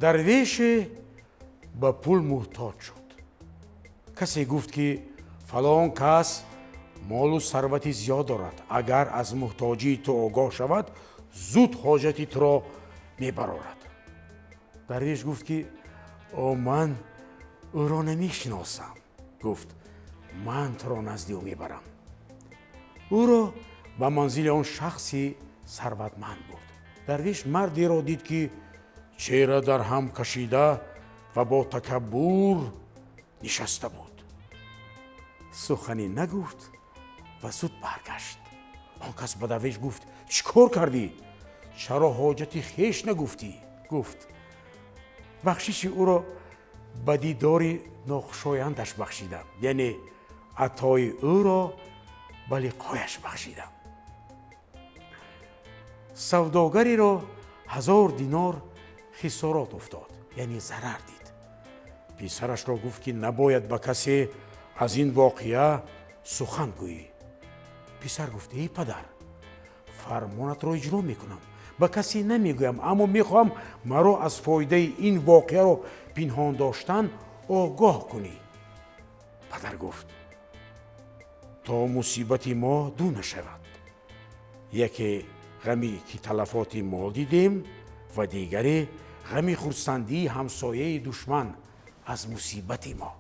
درویش به پول محتاج شد. کسی گفت که فلان کس مال و ثروتی زیاد دارد، اگر از محتاجی تو آگاه شود زود حاجتی تو را میبرارد. درویش گفت که من او را نمیشناسم. گفت من تو را نزد او میبرم. او را به منزل آن شخصی ثروتمند برد. درویش مردی را دید که چهره در هم کشیده و با تکبر نشسته بود. سخنی نگفت و زود برگشت. آن کس به درویش گفت چیکار کردی؟ چرا حاجت خویش نگفتی؟ گفت بخشش او را به دیدار ناخوشایندش بخشیدم، یعنی عطای او را به لقایش بخشیدم. سوداگری را 1000 دینار خسارات افتاد، یعنی ضرر دید. پسرش را گفت که نباید به کسی از این واقعه سخن گویی. پسر گفت ای پدر، فرمانت را اجرا میکنم، به کسی نمیگویم، اما میخواهم مرا از فایده این واقعه را پنهان داشتن آگاه کنی. پدر گفت تا مصیبت ما دو نشود، یکی غمی که تلفات مال دیدیم و دیگری غمی خرسندی همسایه دشمن از مصیبت ما.